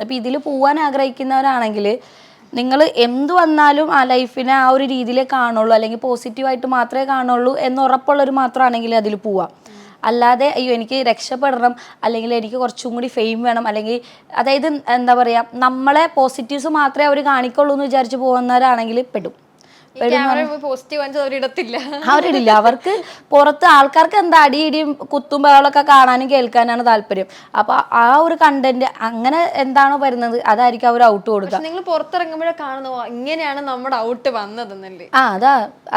അപ്പോൾ ഇതിൽ പോകാൻ ആഗ്രഹിക്കുന്നവരാണെങ്കിൽ നിങ്ങൾ എന്ത് വന്നാലും ആ ലൈഫിനെ ആ ഒരു രീതിയിലേ കാണുള്ളൂ, അല്ലെങ്കിൽ പോസിറ്റീവായിട്ട് മാത്രമേ കാണുള്ളൂ എന്ന് ഉറപ്പുള്ളവർ മാത്രമാണെങ്കിൽ അതിൽ പോവാം. അല്ലാതെ അയ്യോ എനിക്ക് രക്ഷപ്പെടണം, അല്ലെങ്കിൽ എനിക്ക് കുറച്ചും കൂടി ഫെയിം വേണം, അല്ലെങ്കിൽ അതായത് എന്താ പറയുക, നമ്മളെ പോസിറ്റീവ്സ് മാത്രമേ അവർ കാണിക്കുള്ളൂ എന്ന് വിചാരിച്ച് പോകുന്നവരാണെങ്കിൽ പെടും. അവരിടില്ല. അവർക്ക് പുറത്ത് ആൾക്കാർക്ക് എന്താ അടിയിടിയും കുത്തും ബഹളമൊക്കെ കാണാനും കേൾക്കാനാണ് താല്പര്യം. അപ്പൊ ആ ഒരു കണ്ടന്റ് അങ്ങനെ എന്താണോ വരുന്നത് അതായിരിക്കും അവർ ഔട്ട് കൊടുക്കുക. നിങ്ങൾ പുറത്തിറങ്ങുമ്പോഴേ കാണുന്നു ഇങ്ങനെയാണ് നമ്മുടെ ഔട്ട് വന്നതെന്നല്ലേ.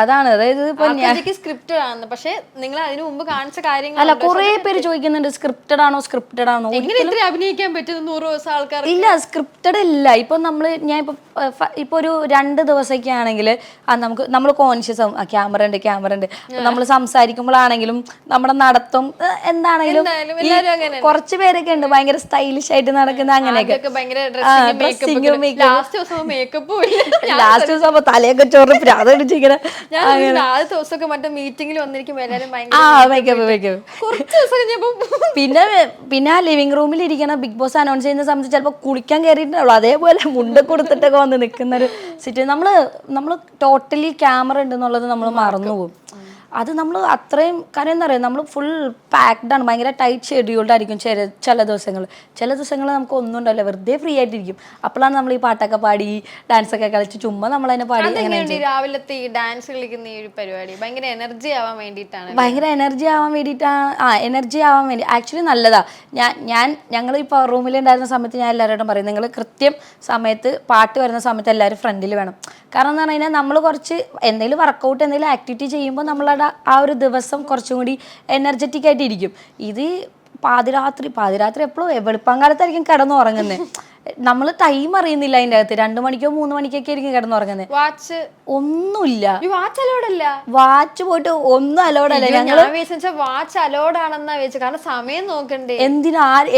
അതാണ് അതായത് സ്ക്രിപ്റ്റഡ് ആണ്, പക്ഷെ നിങ്ങൾ അതിനു മുമ്പ് കാണിച്ച കാര്യങ്ങൾ അല്ല. കുറെ പേര് ചോദിക്കുന്നുണ്ട് സ്ക്രിപ്റ്റഡ് ആണോ സ്ക്രിപ്റ്റഡ് ആണോ. എങ്ങനെ അഭിനയിക്കാൻ പറ്റും 100 ദിവസം ആൾക്കാർ? ഇല്ല, സ്ക്രിപ്റ്റഡ് ഇല്ല. ഇപ്പൊ ഞാൻ ഇപ്പൊ ഒരു 2 ദിവസമൊക്കെ ആണെങ്കിൽ നമ്മൾ കോൺഷ്യസ് ആവും, ക്യാമറ ഉണ്ട്. നമ്മൾ സംസാരിക്കുമ്പോഴാണെങ്കിലും നമ്മുടെ നടത്തം എന്താണെങ്കിലും കുറച്ച് പേരൊക്കെ ഉണ്ട് ഭയങ്കര സ്റ്റൈലിഷ് ആയിട്ട് നടക്കുന്ന, അങ്ങനെയൊക്കെ ലാസ്റ്റ് ദിവസം അപ്പൊ തലയൊക്കെ ചോറ് പ്രാതടിച്ചിങ്ങനെ പിന്നെ ലിവിംഗ് റൂമിൽ ഇരിക്കണ ബിഗ് ബോസ് അനൗൺസ് ചെയ്യുന്ന സമയത്ത് ചിലപ്പോൾ കുളിക്കാൻ കയറിയിട്ടുള്ളൂ, അതേപോലെ മുണ്ട കൊടുത്തിട്ടൊക്കെ വന്ന് നിൽക്കുന്ന ഒരു സിറ്റുവേഷൻ. നമ്മൾ ടോട്ടലി ക്യാമറ ഉണ്ടെന്നുള്ളത് നമ്മൾ മറന്നുപോകും. അത് നമ്മൾ അത്രയും കാര്യം എന്താ പറയുക, നമ്മൾ ഫുൾ പാക്ഡ് ആണ്, ഭയങ്കര ടൈറ്റ് ഷെഡ്യൂൾഡ് ആയിരിക്കും ചില ദിവസങ്ങൾ നമുക്ക് ഒന്നും ഉണ്ടാവില്ല, വെറുതെ ഫ്രീ ആയിട്ടിരിക്കും. അപ്പോഴാണ് നമ്മൾ ഈ പാട്ടൊക്കെ പാടി ഡാൻസൊക്കെ കളിച്ച് ചുമ്മാ നമ്മളതിനെ പാടി. രാവിലത്തെ ഈ ഡാൻസ് കളിക്കുന്ന ഈ പരിപാടി ഭയങ്കര എനർജി ആവാൻ വേണ്ടിയിട്ടാണ്. എനർജി ആവാൻ വേണ്ടി ആക്ച്വലി നല്ലതാ. ഞങ്ങൾ ഈ പവർ റൂമിൽ ഉണ്ടായിരുന്ന സമയത്ത് ഞാൻ എല്ലാവരോടും പറയും, നിങ്ങൾ കൃത്യം സമയത്ത് പാട്ട് വരുന്ന സമയത്ത് എല്ലാവരും ഫ്രണ്ടിൽ വേണം. കാരണം എന്ന് പറഞ്ഞു കഴിഞ്ഞാൽ നമ്മൾ കുറച്ച് എന്തെങ്കിലും വർക്കൗട്ട് എന്തെങ്കിലും ആക്ടിവിറ്റി ചെയ്യുമ്പോൾ നമ്മളുടെ ആ ഒരു ദിവസം കുറച്ചും കൂടി എനർജറ്റിക് ആയിട്ട് ഇരിക്കും. ഇത് പാതിരാത്രി എപ്പോഴും വെളുപ്പാങ്കാലത്തായിരിക്കും കിടന്നുറങ്ങുന്നത്. നമ്മൾ ടൈം അറിയുന്നില്ല അതിൻ്റെ അകത്ത്. 2 മണിക്കോ 3 മണിക്കൊക്കെ ആയിരിക്കും കിടന്നുറങ്ങുന്നത്. വാച്ച് ഒന്നുമില്ല, വാച്ച് പോയിട്ട് ഒന്നും അലോഡല്ല. ഞങ്ങൾ വാച്ച് അലോഡാണെന്നാ വെച്ചു, കാരണം സമയം നോക്കണ്ടേ.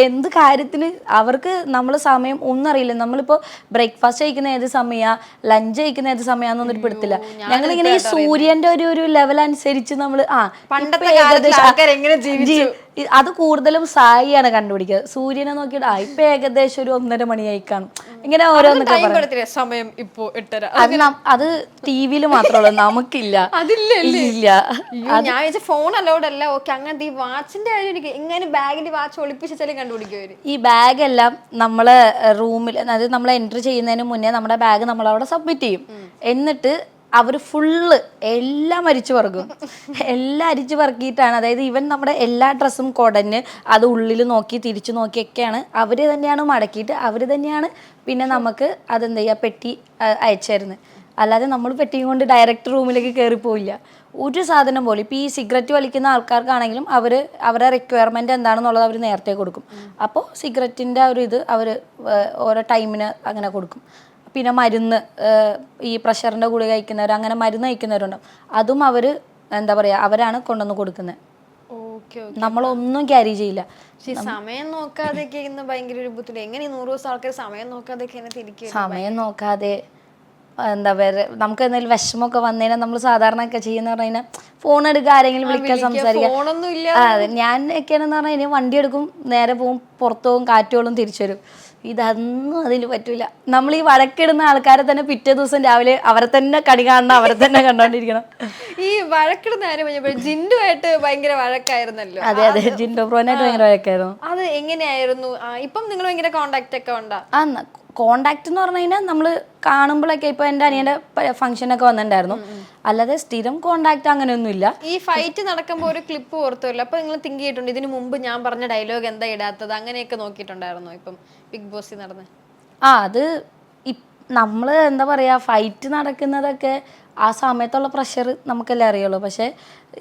എന്ത് കാര്യത്തിന് അവർക്ക് നമ്മൾ സമയം ഒന്നും അറിയില്ല. നമ്മളിപ്പോ ബ്രേക്ക്ഫാസ്റ്റ് കഴിക്കുന്ന ഏത് സമയാ, ലഞ്ച് കഴിക്കുന്ന ഏത് സമയാന്നൊന്നും ഒരു പെടുത്തില്ല. ഞങ്ങളിങ്ങനെ ഈ സൂര്യന്റെ ഒരു ലെവൽ അനുസരിച്ച് നമ്മൾ അത് കൂടുതലും സായിയാണ് കണ്ടുപിടിക്കുക. സൂര്യനെ നോക്കിയിട്ട് ഇപ്പൊ ഏകദേശം ഒരു 1:30 മണിയായി കാണും. ഇങ്ങനെ ഓരോന്നൊക്കെ സമയം ഇപ്പോ 8:30. അത് ടിവിയിൽ മാത്രമേ നമുക്കില്ല. ഞാൻ ഫോൺ അലൗഡ് അല്ല. ഓക്കെ, അങ്ങനത്തെ ഈ വാച്ചിന്റെ കാര്യം എനിക്ക് എങ്ങനെ ബാഗിന്റെ വാച്ച് ഒളിപ്പിച്ചാലും കണ്ടുപിടിക്കുവര്. ഈ ബാഗ് എല്ലാം നമ്മളെ റൂമിൽ, അതായത് നമ്മൾ എൻട്രി ചെയ്യുന്നതിന് മുന്നേ നമ്മുടെ ബാഗ് നമ്മൾ അവിടെ സബ്മിറ്റ് ചെയ്യും. എന്നിട്ട് അവർ ഫുള്ള് എല്ലാം അരിച്ചു പറക്കും. എല്ലാം അരിച്ചു പറക്കിയിട്ടാണ്, അതായത് ഈവൻ നമ്മുടെ എല്ലാ ഡ്രസ്സും കുടഞ്ഞ് അത് ഉള്ളിൽ നോക്കി തിരിച്ചു നോക്കിയൊക്കെയാണ് അവർ തന്നെയാണ് മടക്കിയിട്ട് അവർ തന്നെയാണ് പിന്നെ നമുക്ക് അതെന്താ ചെയ്യുക, പെട്ടി അയച്ചു തരുന്നത്. അല്ലാതെ നമ്മൾ പെട്ടിയും കൊണ്ട് ഡയറക്റ്റ് റൂമിലേക്ക് കയറിപ്പോയില്ല ഒരു സാധനം പോലും. ഇപ്പോൾ ഈ സിഗരറ്റ് വലിക്കുന്ന ആൾക്കാർക്കാണെങ്കിലും അവരുടെ റിക്വയർമെൻറ്റ് എന്താണെന്നുള്ളത് അവർ നേരത്തെ കൊടുക്കും. അപ്പോൾ സിഗരറ്റിൻ്റെ ഒരു ഇത് അവർ ഓരോ ടൈമിന് അങ്ങനെ കൊടുക്കും. പിന്നെ മരുന്ന്, ഈ പ്രഷറിൻ്റെ ഗുളിക കഴിക്കുന്നവർ, അങ്ങനെ മരുന്ന് കഴിക്കുന്നവരുണ്ടാവും. അതും അവർ എന്താ പറയുക, അവരാണ് കൊണ്ടുവന്ന് കൊടുക്കുന്നത്. നമ്മളൊന്നും ക്യാരി ചെയ്യില്ല. സമയം നോക്കാതെ ഭയങ്കര ഒരു ബുദ്ധിമുട്ട്. എങ്ങനെ 100 ദിവസം ആൾക്കാർ സമയം നോക്കാതെ സമയം നോക്കാതെ എന്താ പറയുക, നമുക്ക് എന്തെങ്കിലും വിഷമമൊക്കെ വന്നതിനാൽ നമ്മൾ സാധാരണ ഒക്കെ ചെയ്യുന്ന പറഞ്ഞു കഴിഞ്ഞാൽ ഫോൺ എടുക്കുക, ആരെങ്കിലും വിളിക്കാൻ, സംസാരിക്കാം. അതെ, ഞാൻ ഒക്കെയാണെന്ന് പറഞ്ഞാൽ ഇനി വണ്ടി എടുക്കും, നേരെ പോവും, പുറത്തു പോകും, കാറ്റുകളും തിരിച്ചു വരും. ഇതൊന്നും അതിൽ പറ്റൂല. നമ്മൾ ഈ വഴക്കിടുന്ന ആൾക്കാരെ തന്നെ പിറ്റേ ദിവസം രാവിലെ അവരെ തന്നെ കണി കാണണം, അവരെ തന്നെ കണ്ടോണ്ടിരിക്കണം. ഈ വഴക്കിടുന്ന കാര്യം പറഞ്ഞപ്പോൾ ജിൻഡുമായിട്ട് ഭയങ്കര വഴക്കായിരുന്നല്ലോ. അതെ, ജിൻഡോ ബ്രോനായിട്ട് ഭയങ്കര വഴക്കായിരുന്നു. അത് എങ്ങനെയായിരുന്നു? ഇപ്പം നിങ്ങൾ ഭയങ്കര കോണ്ടാക്ട് ഒക്കെ ഉണ്ടാ? കോണ്ടാക്ട് എന്ന് പറഞ്ഞു കഴിഞ്ഞാൽ നമ്മൾ കാണുമ്പോഴൊക്കെ, ഇപ്പൊ എൻ്റെ അനിയൻ്റെ ഫംഗ്ഷനൊക്കെ വന്നിട്ടുണ്ടായിരുന്നു. അല്ലാതെ സ്ഥിരം കോണ്ടാക്ട് അങ്ങനെയൊന്നും ഇല്ല. ഈ ഫൈറ്റ് നടക്കുമ്പോൾ ഒരു ക്ലിപ്പ് ഓർത്തുമല്ലോ, അപ്പൊ നിങ്ങൾ തിങ്ക് ചെയ്തിട്ടുണ്ട് ഇതിനു മുമ്പ് ഞാൻ പറഞ്ഞ ഡയലോഗ് എന്താ ഇടാത്തത്, അങ്ങനെയൊക്കെ നോക്കിയിട്ടുണ്ടായിരുന്നോ ഇപ്പം ബിഗ് ബോസിൽ നടന്ന്? അത് നമ്മൾ എന്താ പറയാ, ഫൈറ്റ് നടക്കുന്നതൊക്കെ ആ സമയത്തുള്ള പ്രഷർ നമുക്കെല്ലാം അറിയുള്ളൂ. പക്ഷെ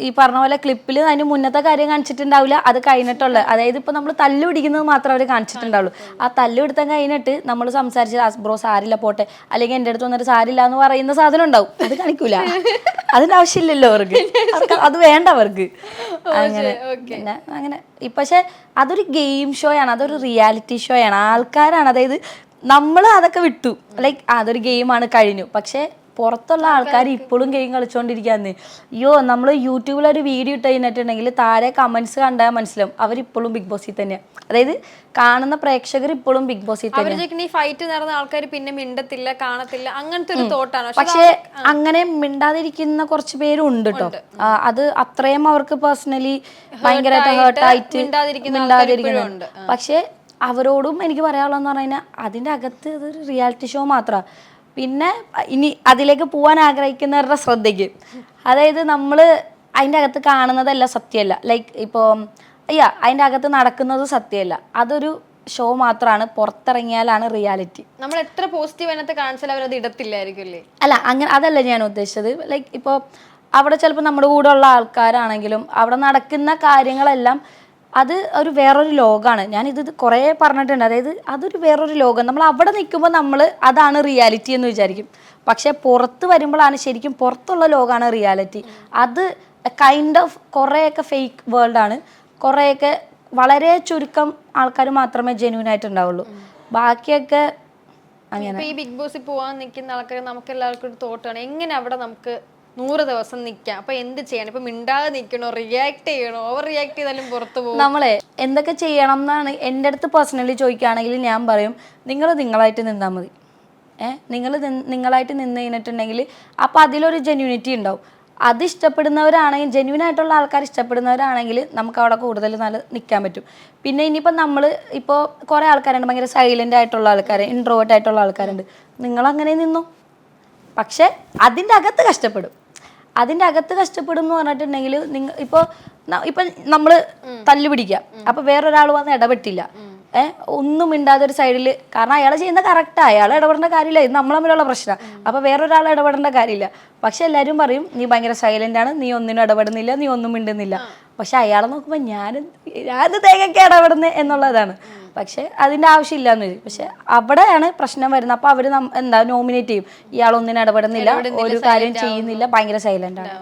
ഈ പറഞ്ഞ പോലെ ക്ലിപ്പിൽ അതിന് മുന്നത്തെ കാര്യം കാണിച്ചിട്ടുണ്ടാവില്ല, അത് കഴിഞ്ഞിട്ടുള്ള, അതായത് ഇപ്പൊ നമ്മൾ തല്ലു പിടിക്കുന്നത് മാത്രമേ അവർ കാണിച്ചിട്ടുണ്ടാവുള്ളൂ. ആ തല്ലു പിടുത്തം കഴിഞ്ഞിട്ട് നമ്മൾ സംസാരിച്ച് ബ്രോ സാരില്ല പോട്ടെ, അല്ലെങ്കിൽ എൻ്റെ അടുത്ത് വന്നിട്ട് സാരില്ല എന്ന് പറയുന്ന സാധനം ഉണ്ടാവും, അത് കാണിക്കൂല. അതിന്റെ ആവശ്യമില്ലല്ലോ അവർക്ക്, അത് വേണ്ട അവർക്ക്. അങ്ങനെ പിന്നെ അങ്ങനെ പക്ഷെ അതൊരു ഗെയിം ഷോ ആണ്, അതൊരു റിയാലിറ്റി ഷോ ആണ്. ആൾക്കാരാണ്, അതായത് നമ്മൾ അതൊക്കെ വിട്ടു, ലൈക്ക് അതൊരു ഗെയിമാണ് കഴിഞ്ഞു. പക്ഷെ പുറത്തുള്ള ആൾക്കാർ ഇപ്പോഴും ഗെയിം കളിച്ചോണ്ടിരിക്കാന്ന്. അയ്യോ നമ്മൾ യൂട്യൂബിലൊരു വീഡിയോ ഇട്ട് കഴിഞ്ഞിട്ടുണ്ടെങ്കിൽ താഴെ കമന്റ്സ് കണ്ടാൽ മനസ്സിലാവും അവരിപ്പോഴും ബിഗ് ബോസിൽ തന്നെയാണ്. അതായത് കാണുന്ന പ്രേക്ഷകർ ഇപ്പോഴും ബിഗ് ബോസിൽ തന്നെ. ഈ ഫൈറ്റ് നടന്ന ആൾക്കാർ പിന്നെ മിണ്ടത്തില്ല, കാണത്തില്ല, അങ്ങനത്തെ ഒരു തോട്ടാണ്. പക്ഷെ അങ്ങനെ മിണ്ടാതിരിക്കുന്ന കുറച്ച് പേരും ഉണ്ട് കേട്ടോ. അത് അത്രയും അവർക്ക് പേഴ്സണലി ഭയങ്കരമായിട്ട് ഹേർട്ടായിട്ട് മിണ്ടാതിരിക്കുന്നുണ്ട്. പക്ഷെ അവരോടും എനിക്ക് പറയാനുള്ളതെന്ന് പറഞ്ഞു കഴിഞ്ഞാൽ അതിൻ്റെ അകത്ത് അതൊരു റിയാലിറ്റി ഷോ മാത്രമാണ്. പിന്നെ ഇനി അതിലേക്ക് പോകാൻ ആഗ്രഹിക്കുന്നവരുടെ ശ്രദ്ധയ്ക്ക്, അതായത് നമ്മൾ അതിൻ്റെ അകത്ത് കാണുന്നതല്ല സത്യമല്ല. ലൈക്ക് ഇപ്പോൾ അതിൻ്റെ അകത്ത് നടക്കുന്നത് സത്യമല്ല, അതൊരു ഷോ മാത്രമാണ്. പുറത്തിറങ്ങിയാലാണ് റിയാലിറ്റി. നമ്മൾ എത്ര പോസിറ്റീവ് അതിനകത്ത് കാണിച്ചാൽ അവരത് ഇടത്തില്ലായിരിക്കും അല്ലേ? അല്ല, അങ്ങനെ അതല്ല ഞാൻ ഉദ്ദേശിച്ചത്. ലൈക്ക് ഇപ്പോൾ അവിടെ ചിലപ്പോൾ നമ്മുടെ കൂടെ ഉള്ള ആൾക്കാരാണെങ്കിലും അവിടെ നടക്കുന്ന കാര്യങ്ങളെല്ലാം അത് ഒരു വേറൊരു ലോകമാണ്. ഞാനിത് കുറേ പറഞ്ഞിട്ടുണ്ട്. അതായത് അതൊരു വേറൊരു ലോകം. നമ്മൾ അവിടെ നിൽക്കുമ്പോൾ നമ്മൾ അതാണ് റിയാലിറ്റി എന്ന് വിചാരിക്കും. പക്ഷേ പുറത്ത് വരുമ്പോഴാണ് ശരിക്കും പുറത്തുള്ള ലോകമാണ് റിയാലിറ്റി. അത് കൈൻഡ് ഓഫ് കുറേയൊക്കെ ഫേക്ക് വേൾഡാണ്. കുറേയൊക്കെ വളരെ ചുരുക്കം ആൾക്കാർ മാത്രമേ ജെന്യൂൻ ആയിട്ടുണ്ടാവുള്ളൂ. ബാക്കിയൊക്കെ അങ്ങനെ. ഈ ബിഗ് ബോസിൽ പോകാൻ നിൽക്കുന്ന ആൾക്കാർ നമുക്ക് എല്ലാവർക്കും ഒരു തോട്ടാണ് എങ്ങനെ അവിടെ നമുക്ക് 100 ദിവസം നിൽക്കാം. അപ്പൊ എന്ത് ചെയ്യണം? ഇപ്പൊ മിണ്ടാതെ നിൽക്കണോ, റിയാക്ട് ചെയ്യണോ? ഓവർ റിയാക്ട് ചെയ്താലും പുറത്ത് പോകും. നമ്മളെ എന്തൊക്കെ ചെയ്യണം എന്നാണ് എൻ്റെ അടുത്ത് പേഴ്സണലി ചോദിക്കുകയാണെങ്കിൽ ഞാൻ പറയും, നിങ്ങൾ നിങ്ങളായിട്ട് നിന്നാൽ മതി. നിങ്ങൾ നിങ്ങളായിട്ട് നിന്ന് കഴിഞ്ഞിട്ടുണ്ടെങ്കിൽ അപ്പോൾ അതിലൊരു ജെന്യൂനിറ്റി ഉണ്ടാവും. അത് ഇഷ്ടപ്പെടുന്നവരാണെങ്കിൽ, ജെന്യൂൻ ആയിട്ടുള്ള ആൾക്കാർ ഇഷ്ടപ്പെടുന്നവരാണെങ്കിൽ നമുക്ക് അവിടെ കൂടുതൽ നല്ല നിൽക്കാൻ പറ്റും. പിന്നെ ഇനിയിപ്പോൾ നമ്മൾ ഇപ്പോൾ കുറേ ആൾക്കാരുണ്ട് ഭയങ്കര സൈലൻ്റ് ആയിട്ടുള്ള ആൾക്കാർ, ഇൻട്രോവേർട്ട് ആയിട്ടുള്ള ആൾക്കാരുണ്ട്. നിങ്ങളങ്ങനെ നിന്നു. പക്ഷെ അതിൻ്റെ അകത്ത് കഷ്ടപ്പെടും. അതിൻ്റെ അകത്ത് കഷ്ടപ്പെടും എന്ന് പറഞ്ഞിട്ടുണ്ടെങ്കിൽ ഇപ്പോൾ നമ്മൾ തല്ലുപിടിക്കുക, അപ്പോൾ വേറൊരാൾ വന്ന് ഇടപെട്ടില്ല, ഒന്നും മിണ്ടാതെ ഒരു സൈഡിൽ, കാരണം അയാൾ ചെയ്യുന്ന കറക്റ്റാണ്, അയാൾ ഇടപെടേണ്ട കാര്യമില്ല, ഇത് നമ്മൾ തമ്മിലുള്ള പ്രശ്നമാണ്. അപ്പോൾ വേറൊരാൾ ഇടപെടേണ്ട കാര്യമില്ല. പക്ഷെ എല്ലാവരും പറയും നീ ഭയങ്കര സൈലൻ്റ് ആണ്, നീ ഒന്നിനും ഇടപെടുന്നില്ല, നീ ഒന്നും മിണ്ടുന്നില്ല. പക്ഷെ അയാളെ നോക്കുമ്പോൾ ഞാൻ തേങ്ങയൊക്കെ ഇടപെടുന്നത് എന്നുള്ളതാണ്. പക്ഷെ അതിൻ്റെ ആവശ്യമില്ല എന്ന് വരും. പക്ഷെ അവിടെയാണ് പ്രശ്നം വരുന്നത്. അപ്പോൾ അവർ നോമിനേറ്റ് ചെയ്യും, ഇയാളൊന്നിനും ഇടപെടുന്നില്ല, ഒരു കാര്യം ചെയ്യുന്നില്ല, ഭയങ്കര സൈലൻ്റ് ആണ്.